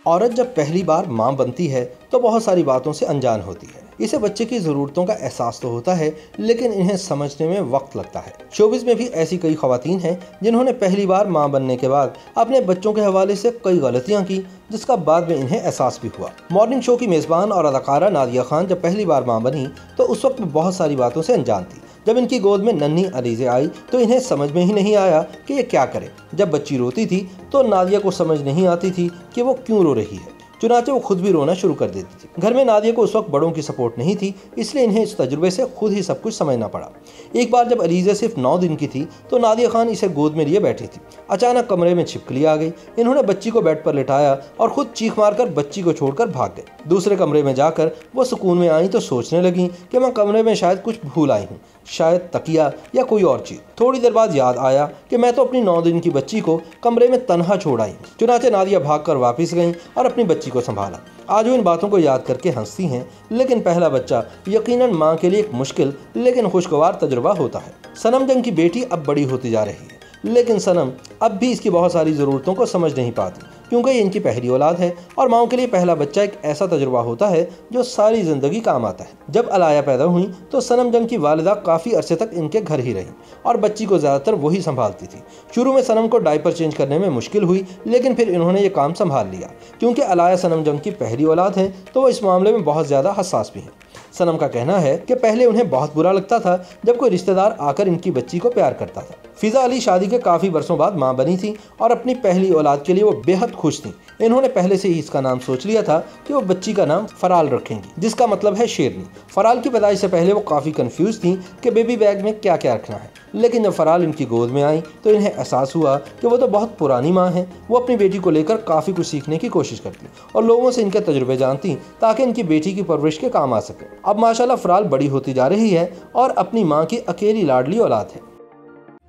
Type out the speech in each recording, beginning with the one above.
औरत जब पहली बार मां बनती है तो बहुत सारी बातों से अनजान होती है। इसे बच्चे की ज़रूरतों का एहसास तो होता है, लेकिन इन्हें समझने में वक्त लगता है। शोबिज़ में भी ऐसी कई ख़वातीन हैं जिन्होंने पहली बार मां बनने के बाद अपने बच्चों के हवाले से कई गलतियां की, जिसका बाद में इन्हें एहसास भी हुआ। मॉर्निंग शो की मेज़बान और अदाकारा नादिया खान जब पहली बार मां बनी तो उस वक्त बहुत सारी बातों से अनजान थी। जब इनकी गोद में नन्ही अलीज़ा आई तो इन्हें समझ में ही नहीं आया कि ये क्या करे। जब बच्ची रोती थी तो नादिया को समझ नहीं आती थी कि वो क्यों रो रही है, चुनाचे वो खुद भी रोना शुरू कर देती थी। घर में नादिया को उस वक्त बड़ों की सपोर्ट नहीं थी, इसलिए इन्हें इस तजुर्बे से खुद ही सब कुछ समझना पड़ा। एक बार जब अलीज़ा सिर्फ 9 दिन की थी तो नादिया खान इसे गोद में लिए बैठी थी। अचानक कमरे में छिपकली आ गई। इन्होंने बच्ची को बेड पर लिटाया और खुद चीख मारकर बच्ची को छोड़कर भाग गए। दूसरे कमरे में जाकर वो सुकून में आई तो सोचने लगी कि मैं कमरे में शायद कुछ भूल आई हूँ, शायद तकिया या कोई और चीज़। थोड़ी देर बाद याद आया कि मैं तो अपनी 9 दिन की बच्ची को कमरे में तन्हा छोड़ आई हूँ। चुनाचे नादिया भागकर वापस गईं और अपनी बच्ची को संभाला। आज वो इन बातों को याद करके हंसती हैं, लेकिन पहला बच्चा यकीनन माँ के लिए एक मुश्किल लेकिन खुशगवार तजुर्बा होता है। सनम जंग की बेटी अब बड़ी होती जा रही है, लेकिन सनम अब भी इसकी बहुत सारी ज़रूरतों को समझ नहीं पाती, क्योंकि ये इनकी पहली औलाद है और माओ के लिए पहला बच्चा एक ऐसा तजुर्बा होता है जो सारी ज़िंदगी काम आता है। जब अलाया पैदा हुई तो सनम जंग की वालिदा काफ़ी अरसे तक इनके घर ही रही और बच्ची को ज़्यादातर वही संभालती थी। शुरू में सनम को डायपर चेंज करने में मुश्किल हुई, लेकिन फिर इन्होंने ये काम संभाल लिया। क्योंकि अलाया सनम जंग की पहली औलाद है तो वो इस मामले में बहुत ज़्यादा हसास भी हैं। सनम का कहना है कि पहले उन्हें बहुत बुरा लगता था जब कोई रिश्तेदार आकर इनकी बच्ची को प्यार करता था। फिजा अली शादी के काफ़ी वर्षों बाद मां बनी थी और अपनी पहली औलाद के लिए वो बेहद खुश थी। इन्होंने पहले से ही इसका नाम सोच लिया था कि वो बच्ची का नाम फराल रखेंगी, जिसका मतलब है शेरनी। फराल की पैदाइश से पहले वो काफ़ी कंफ्यूज थी कि बेबी बैग में क्या क्या रखना है, लेकिन जब फराल इनकी गोद में आई तो इन्हें एहसास हुआ कि वो तो बहुत पुरानी माँ है। वो अपनी बेटी को लेकर काफ़ी कुछ सीखने की कोशिश करती और लोगों से इनके तजुर्बे जानती ताकि इनकी बेटी की परवरिश के काम आ सके। अब माशाल्लाह फराल बड़ी होती जा रही है और अपनी माँ की अकेली लाडली औलाद है।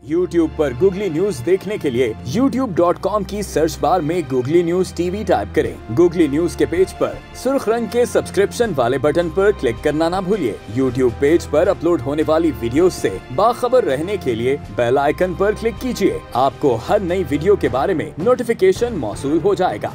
YouTube पर गूगली न्यूज देखने के लिए youtube.com की सर्च बार में गूगली न्यूज टीवी टाइप करें। गूगली न्यूज के पेज पर सुर्ख रंग के सब्सक्रिप्शन वाले बटन पर क्लिक करना ना भूलिए। YouTube पेज पर अपलोड होने वाली वीडियोस से बाखबर रहने के लिए बेल आइकन पर क्लिक कीजिए। आपको हर नई वीडियो के बारे में नोटिफिकेशन मौसूल हो जाएगा।